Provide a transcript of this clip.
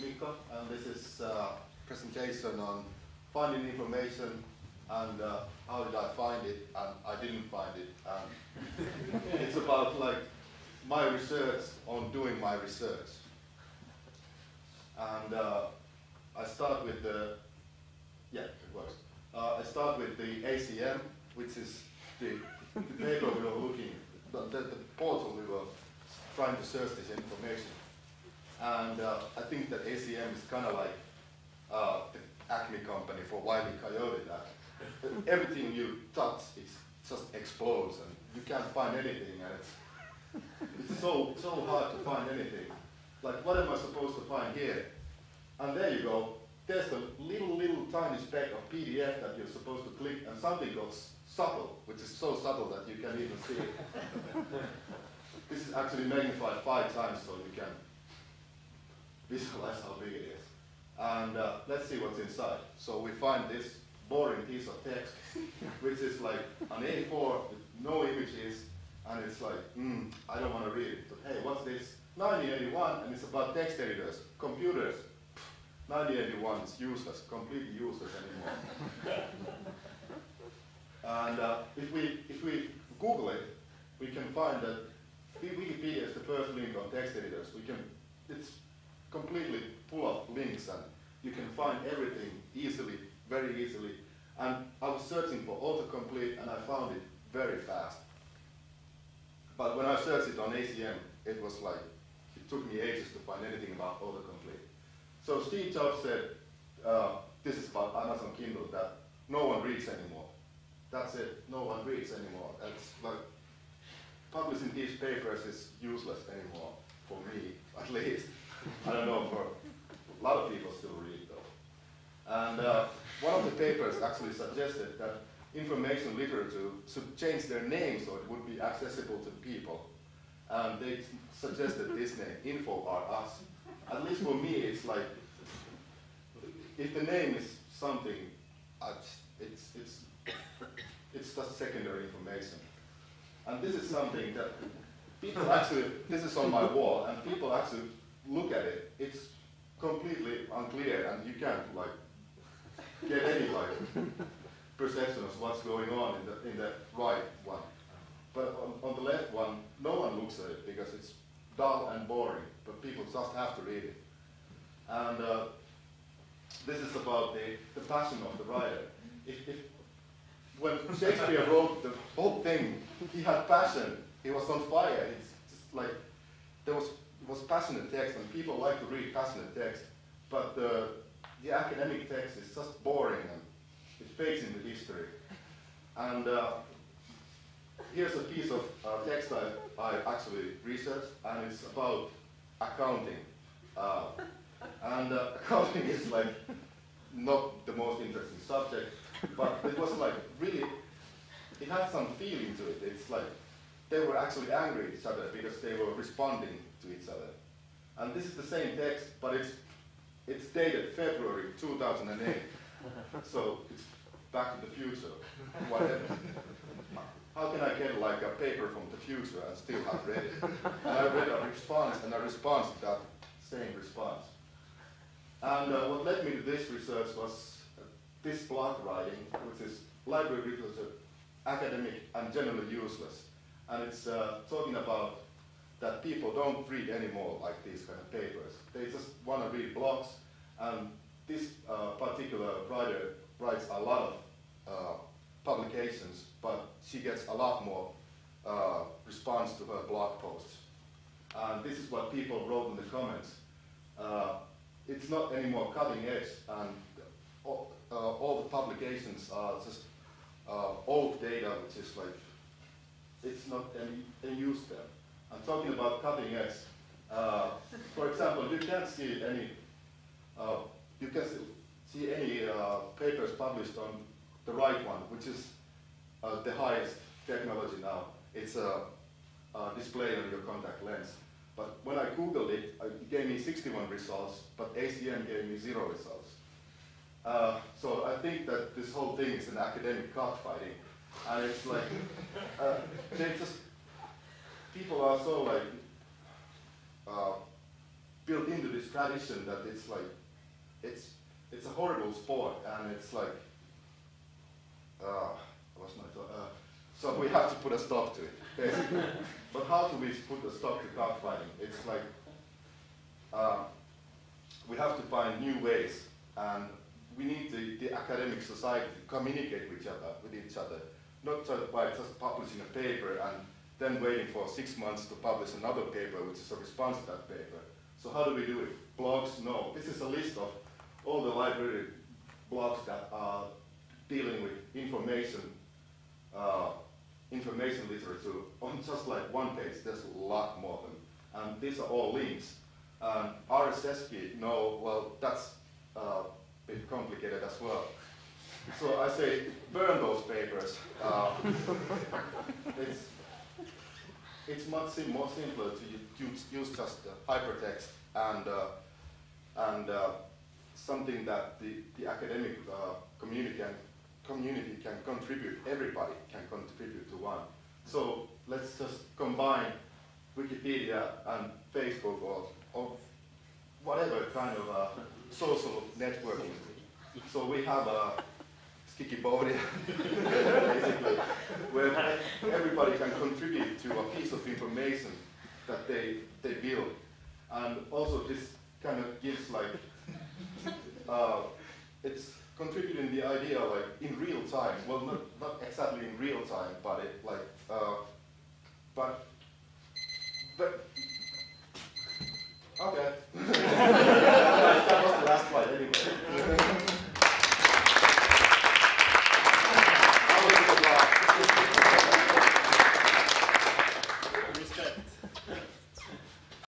Mikko, and this is a presentation on finding information and how did I find it, and I didn't find it. And it's about like my research on doing my research. And I start with the, yeah, it works. I start with the ACM, which is the paper we were looking, the portal we were trying to search this information. And I think that ACM is kind of like the Acme company for Wile E. Coyote. That everything you touch, it just explodes, and you can't find anything, and it's so hard to find anything. Like, what am I supposed to find here? And there you go. There's a little tiny speck of PDF that you're supposed to click, and something goes subtle, which is so subtle that you can't even see it. This is actually magnified 5 times, so you can visualize how big it is. And let's see what's inside. So we find this boring piece of text, which is like an A4 with no images, and it's like, I don't want to read it. But hey, what's this? 1981, and it's about text editors, computers. 1981 is useless, completely useless anymore. And if we Google it, we can find that Wikipedia is the first link on text editors. It's completely full of links, and you can find everything easily, very easily. And I was searching for autocomplete, and I found it very fast. But when I searched it on ACM, it was like, it took me ages to find anything about autocomplete. So Steve Jobs said, this is about Amazon Kindle, that no one reads anymore. That's it, no one reads anymore. That's like, publishing these papers is useless anymore, for me, at least. I don't know, for a lot of people still read though. And one of the papers actually suggested that information literature should change their name so it would be accessible to people. And they suggested this name, Info are Us. At least for me, it's like, if the name is something, it's just secondary information. And this is something that people actually, this is on my wall, and people actually look at it. It's completely unclear, and you can't like get any like perception of what's going on in the right one. But on the left one, no one looks at it because it's dull and boring, but people just have to read it. And this is about the passion of the writer. When Shakespeare wrote the whole thing, he had passion, he was on fire. It's just like, there was passionate text, and people like to read passionate text, but the academic text is just boring, and it fades into history. And here's a piece of text I actually researched, and it's about accounting. And accounting is like not the most interesting subject, but it was like really, it had some feeling to it. It's like they were actually angry at each other because they were responding to each other. And this is the same text, but it's dated February 2008. So it's Back to the Future, whatever. How can I get like a paper from the future and still have read it? And I read a response, and a response to that same response. And what led me to this research was this blog writing, which is library literature, academic and generally useless. And it's talking about that people don't read anymore like these kind of papers. They just want to read blogs, and this particular writer writes a lot of publications, but she gets a lot more response to her blog posts. And this is what people wrote in the comments. It's not anymore cutting edge, and all the publications are just old data, which is like, it's not any use there. I'm talking about cutting edge. For example, you can't see any, papers published on the right one, which is the highest technology now. It's a display on your contact lens. But when I Googled it, it gave me 61 results, but ACM gave me 0 results. So I think that this whole thing is an academic cockfighting. And it's like, people are so like, built into this tradition that it's like, it's a horrible sport, and it's like, so we have to put a stop to it, basically. But how do we put a stop to cockfighting? It's like, we have to find new ways, and we need the academic society to communicate with each other, not by just publishing a paper and then waiting for 6 months to publish another paper, which is a response to that paper. So how do we do it? Blogs? No. This is a list of all the library blogs that are dealing with information literature on just like one page. There's a lot more of them. And these are all links. RSS feed, no, well, that's a bit complicated as well. So I say, burn those papers. It's much more simpler to use just hypertext and something that the academic community can contribute. Everybody can contribute to one. So let's just combine Wikipedia and Facebook or whatever kind of social networking. So we have a Wikipedia, basically, where everybody can contribute to a piece of information that they build. And also this kind of gives like, it's contributing the idea like in real time. Well, not exactly in real time, but it like, but okay.